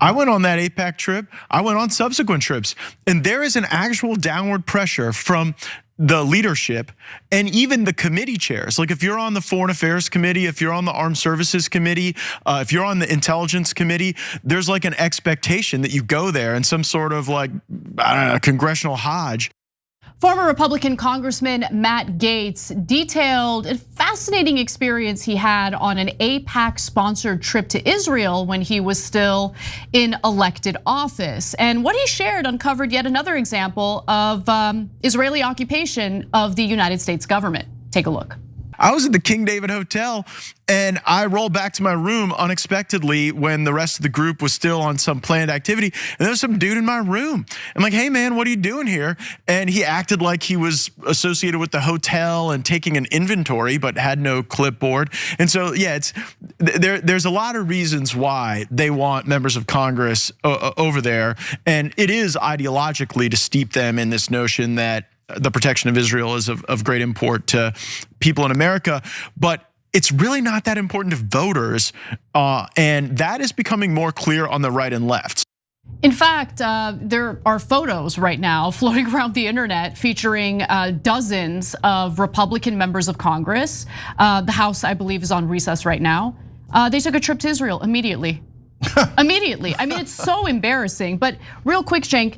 I went on that AIPAC trip. I went on subsequent trips. And there is an actual downward pressure from the leadership and even the committee chairs. Like if you're on the Foreign Affairs Committee, if you're on the Armed Services Committee, if you're on the Intelligence Committee, there's like an expectation that you go there in some sort of like, I don't know, congressional Hajj. Former Republican Congressman Matt Gaetz detailed a fascinating experience he had on an AIPAC-sponsored trip to Israel when he was still in elected office. And what he shared uncovered yet another example of Israeli occupation of the United States government. Take a look. I was at the King David Hotel and I rolled back to my room unexpectedly when the rest of the group was still on some planned activity. And there was some dude in my room. I'm like, hey man, what are you doing here? And he acted like he was associated with the hotel and taking an inventory, but had no clipboard. And so yeah, there's a lot of reasons why they want members of Congress over there. And it is ideologically to steep them in this notion that the protection of Israel is of great import to people in America, but it's really not that important to voters. And that is becoming more clear on the right and left. In fact, there are photos right now floating around the internet featuring dozens of Republican members of Congress. The House, I believe, is on recess right now. They took a trip to Israel immediately. Immediately. I mean, it's so embarrassing. But real quick, Cenk,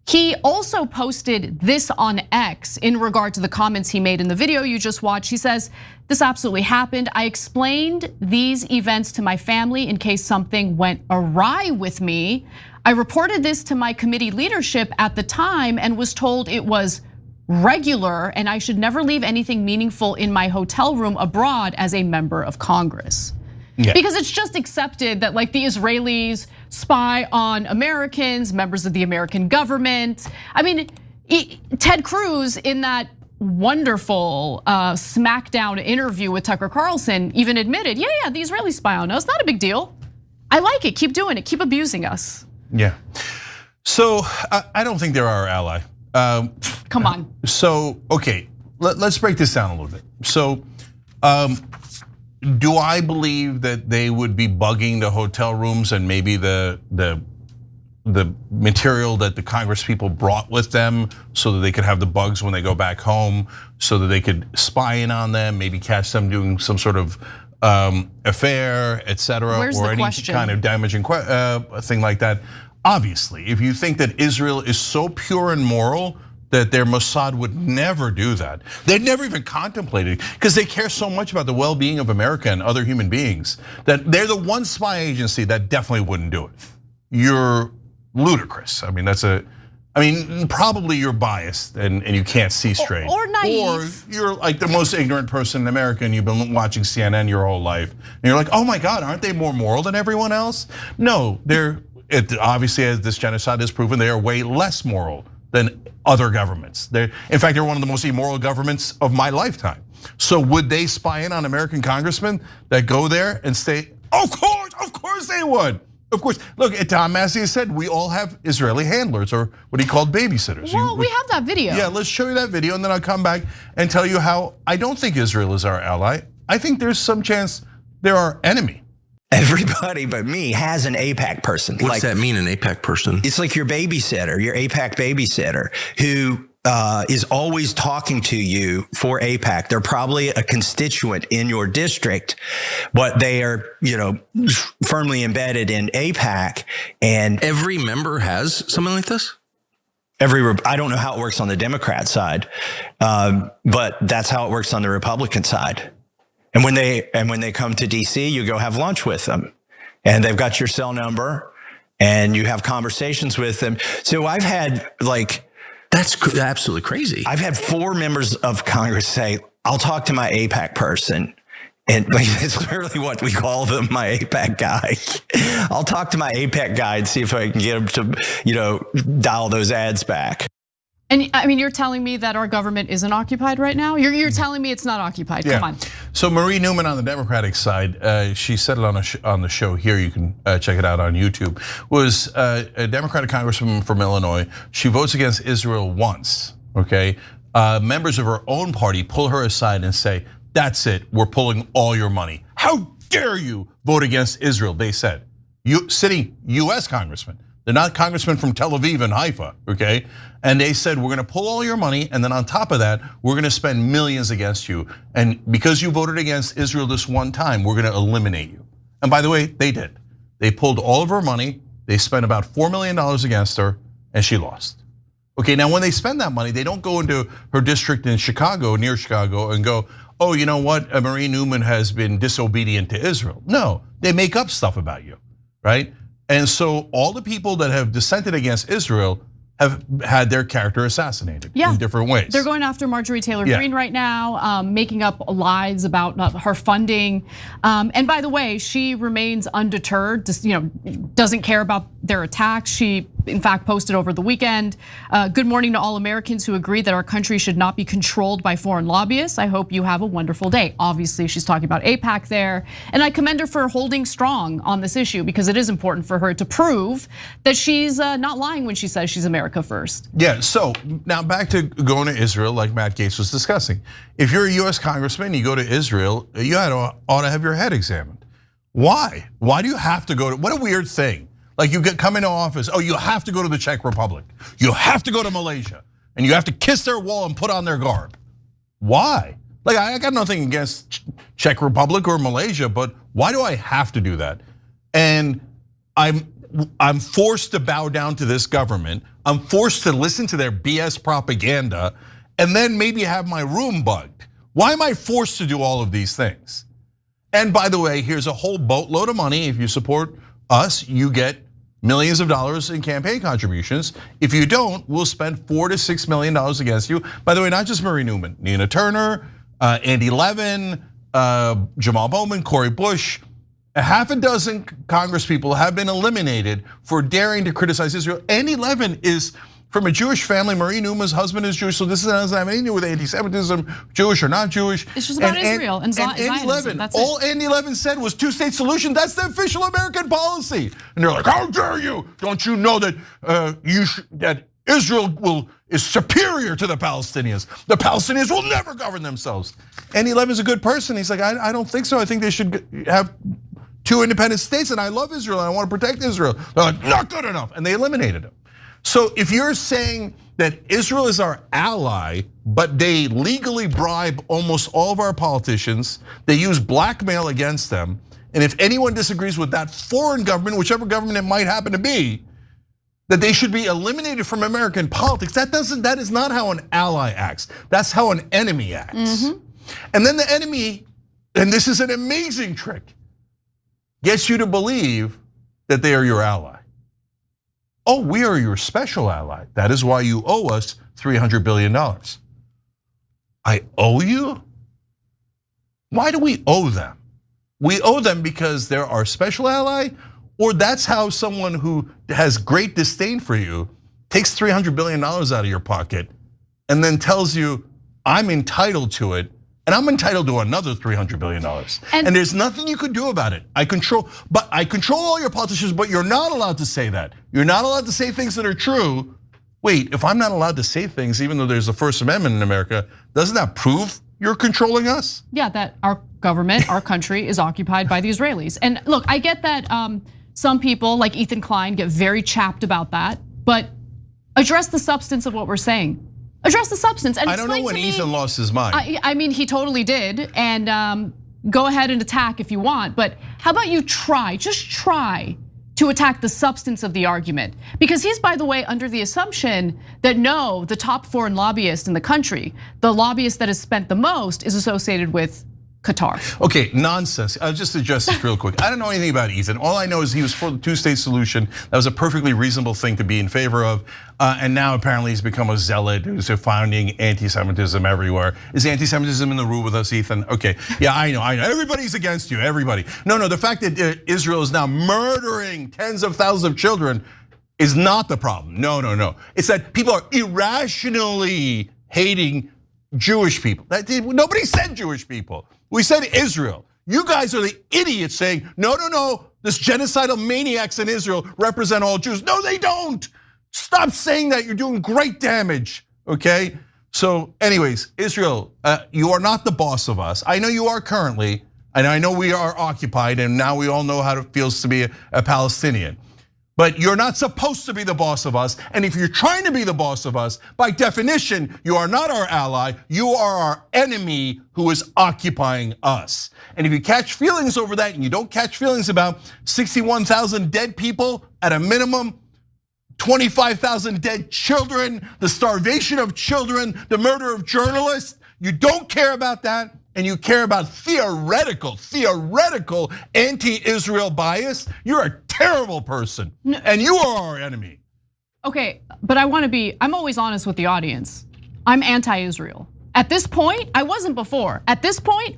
he also posted this on X in regard to the comments he made in the video you just watched. He says, this absolutely happened. I explained these events to my family in case something went awry with me. I reported this to my committee leadership at the time and was told it was regular and I should never leave anything meaningful in my hotel room abroad as a member of Congress. Yeah. Because it's just accepted that like the Israelis spy on Americans, members of the American government. I mean, Ted Cruz in that wonderful smackdown interview with Tucker Carlson even admitted, yeah, the Israelis spy on us, not a big deal. I like it, keep doing it, keep abusing us. Yeah, so I don't think they're our ally. Come on. So, okay, let's break this down a little bit. So, do I believe that they would be bugging the hotel rooms and maybe the material that the Congress people brought with them so that they could have the bugs when they go back home, so that they could spy in on them, maybe catch them doing some sort of affair, etc., or any kind of damaging thing like that? Obviously, if you think that Israel is so pure and moral that their Mossad would never do that. They'd never even contemplate it because they care so much about the well-being of America and other human beings that they're the one spy agency that definitely wouldn't do it. You're ludicrous. I mean, probably you're biased and you can't see straight. Or naive. Or you're like the most ignorant person in America and you've been watching CNN your whole life. And you're like, oh my God, aren't they more moral than everyone else? No, obviously, as this genocide has proven, they are way less moral than other governments. In fact, they're one of the most immoral governments of my lifetime. So would they spy in on American congressmen that go there and say, of course they would. Of course, look, Tom Massey said we all have Israeli handlers or what he called babysitters. Well, we have that video. Yeah, let's show you that video and then I'll come back and tell you how I don't think Israel is our ally. I think there's some chance they're our enemy. Everybody but me has an AIPAC person. What's that mean, an AIPAC person? It's like your babysitter, your AIPAC babysitter, who is always talking to you for AIPAC. They're probably a constituent in your district, but they are, firmly embedded in AIPAC. And every member has something like this? I don't know how it works on the Democrat side, but that's how it works on the Republican side. And when they come to DC, you go have lunch with them, and they've got your cell number, and you have conversations with them. So I've had that's absolutely crazy. I've had 4 members of Congress say, "I'll talk to my AIPAC person," and it's literally what we call them, my AIPAC guy. I'll talk to my AIPAC guy and see if I can get him to, dial those ads back. And I mean, you're telling me that our government isn't occupied right now? You're telling me it's not occupied, come on. So Marie Newman on the Democratic side, she said it on the show here, you can check it out on YouTube, was a Democratic congresswoman from Illinois. She votes against Israel once, okay? Members of her own party pull her aside and say, that's it, we're pulling all your money. How dare you vote against Israel, they said. sitting US congressmen. They're not congressmen from Tel Aviv and Haifa, okay? And they said, we're gonna pull all your money, and then on top of that, we're gonna spend millions against you. And because you voted against Israel this one time, we're gonna eliminate you. And by the way, they did. They pulled all of her money, they spent about $4 million against her, and she lost. Okay, now when they spend that money, they don't go into her district in Chicago, near Chicago, and go, oh, you know what, Marie Newman has been disobedient to Israel. No, they make up stuff about you, right? And so all the people that have dissented against Israel have had their character assassinated in different ways. They're going after Marjorie Taylor Greene right now, making up lies about her funding. And by the way, she remains undeterred, doesn't care about their attacks. She, in fact, posted over the weekend, good morning to all Americans who agree that our country should not be controlled by foreign lobbyists. I hope you have a wonderful day. Obviously, she's talking about AIPAC there. And I commend her for holding strong on this issue because it is important for her to prove that she's not lying when she says she's America first. Yeah, so now back to going to Israel like Matt Gaetz was discussing. If you're a US congressman, you go to Israel, you ought to have your head examined. Why? Why do you have to go to, what a weird thing. Like you come into office, oh, you have to go to the Czech Republic. You have to go to Malaysia and you have to kiss their wall and put on their garb. Why? Like I got nothing against Czech Republic or Malaysia, but why do I have to do that? And I'm forced to bow down to this government. I'm forced to listen to their BS propaganda and then maybe have my room bugged. Why am I forced to do all of these things? And by the way, here's a whole boatload of money. If you support us, you get millions of dollars in campaign contributions. If you don't, we'll spend $4 to $6 million against you. By the way, not just Marie Newman, Nina Turner, Andy Levin, Jamal Bowman, Cori Bush. A half a dozen Congress people have been eliminated for daring to criticize Israel. Andy Levin is from a Jewish family. Marie Newman's husband is Jewish, so this doesn't have anything to do with anti-Semitism, Jewish or not Jewish. It's just about Israel and Zionism. Andy Levin, all Andy Levin said was two-state solution. That's the official American policy. And they're like, how dare you? Don't you know that that Israel is superior to the Palestinians? The Palestinians will never govern themselves. Andy Levin's a good person. He's like, I don't think so. I think they should have 2 independent states, and I love Israel, and I want to protect Israel. They're like, not good enough, and they eliminated him. So if you're saying that Israel is our ally, but they legally bribe almost all of our politicians, they use blackmail against them, and if anyone disagrees with that foreign government, whichever government it might happen to be, that they should be eliminated from American politics, that is not how an ally acts. That's how an enemy acts. And then the enemy, and this is an amazing trick, gets you to believe that they are your ally. Oh, we are your special ally. That is why you owe us $300 billion. I owe you? Why do we owe them? We owe them because they're our special ally, or that's how someone who has great disdain for you takes $300 billion out of your pocket and then tells you, I'm entitled to it, and I'm entitled to another $300 billion. And there's nothing you can do about it. I control all your politicians, but you're not allowed to say that. You're not allowed to say things that are true. Wait, if I'm not allowed to say things, even though there's a First Amendment in America, doesn't that prove you're controlling us? Yeah, that our government, our country is occupied by the Israelis. And look, I get that some people like Ethan Klein get very chapped about that, but address the substance of what we're saying. Address the substance. And I don't know when Ethan lost his mind. I mean, he totally did. And go ahead and attack if you want. But how about you just try to attack the substance of the argument? Because he's, by the way, under the assumption that no, the top foreign lobbyist in the country, the lobbyist that has spent the most, is associated with Qatar. Okay, nonsense. I'll just address this real quick. I don't know anything about Ethan. All I know is he was for the 2-state solution. That was a perfectly reasonable thing to be in favor of. And now apparently he's become a zealot who's finding anti-Semitism everywhere. Is anti-Semitism in the room with us, Ethan? Okay, yeah, I know. Everybody's against you, everybody. No, the fact that Israel is now murdering tens of thousands of children is not the problem. No. It's that people are irrationally hating Jewish people. Nobody said Jewish people. We said Israel. You guys are the idiots saying, no, this genocidal maniacs in Israel represent all Jews. No, they don't. Stop saying that, you're doing great damage, okay? So anyways, Israel, you are not the boss of us. I know you are currently, And I know we are occupied, and now we all know how it feels to be a Palestinian. But you're not supposed to be the boss of us. And if you're trying to be the boss of us, by definition, you are not our ally. You are our enemy who is occupying us. And if you catch feelings over that, and you don't catch feelings about 61,000 dead people at a minimum, 25,000 dead children, the starvation of children, the murder of journalists, you don't care about that, and you care about theoretical anti-Israel bias, you're a terrible person, and you are our enemy. Okay, but I'm always honest with the audience. I'm anti-Israel. At this point, I wasn't before. At this point,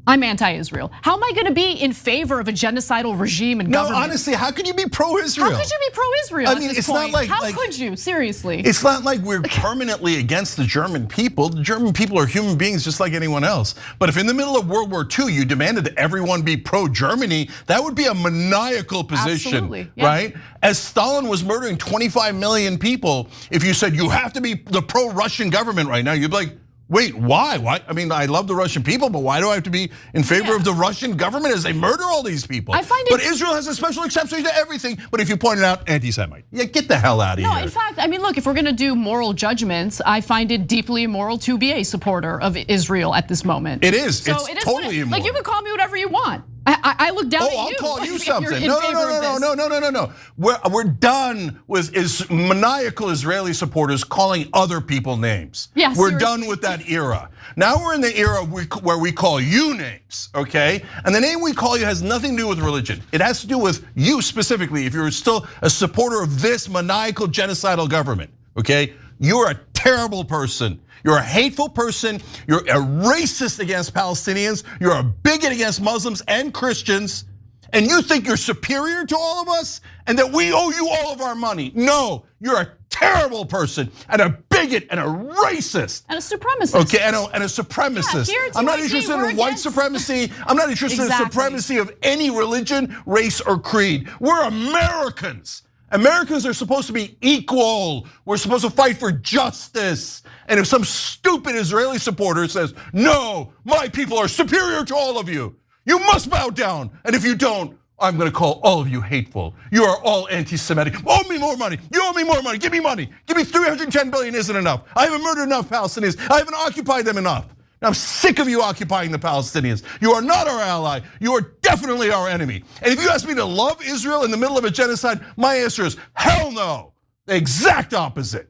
I'm anti-Israel. How am I gonna be in favor of a genocidal regime and government? No, honestly, how can you be pro-Israel? How could you be pro-Israel? I mean, it's not like how could you? Seriously. It's not like we're permanently against the German people. The German people are human beings just like anyone else. But if in the middle of World War II you demanded that everyone be pro-Germany, that would be a maniacal position, absolutely, yeah. Right? As Stalin was murdering 25 million people, if you said you have to be the pro-Russian government right now, you'd be like, wait, why? Why? I mean, I love the Russian people, but why do I have to be in favor of the Russian government as they murder all these people? But Israel has a special exception to everything. But if you point it out, anti-Semite, yeah, get the hell out of here. No, in fact, I mean, look, if we're gonna do moral judgments, I find it deeply immoral to be a supporter of Israel at this moment. It is. So it's totally immoral. Like, you can call me whatever you want. I look down at you. I'll call you something. No. We're done with maniacal Israeli supporters calling other people names. Yes, we're done with that era. Now we're in the era where we call you names, okay? And the name we call you has nothing to do with religion. It has to do with you specifically. If you're still a supporter of this maniacal genocidal government, okay? You're a terrible person. You're a hateful person. You're a racist against Palestinians. You're a bigot against Muslims and Christians. And you think you're superior to all of us and that we owe you all of our money. No, you're a terrible person and a bigot and a racist. And a supremacist. Okay, and a supremacist. Yeah, I'm not interested in white supremacy. I'm not interested in supremacy of any religion, race, or creed. We're Americans. Americans are supposed to be equal. We're supposed to fight for justice. And if some stupid Israeli supporter says, no, my people are superior to all of you, you must bow down. And if you don't, I'm gonna call all of you hateful. You are all anti-Semitic. Owe me more money. You owe me more money. Give me money. Give me 310 billion isn't enough. I haven't murdered enough Palestinians. I haven't occupied them enough. I'm sick of you occupying the Palestinians. You are not our ally. You are definitely our enemy. And if you ask me to love Israel in the middle of a genocide, my answer is hell no. The exact opposite.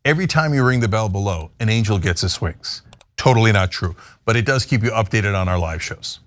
Every time you ring the bell below, an angel gets his wings. Totally not true, but it does keep you updated on our live shows.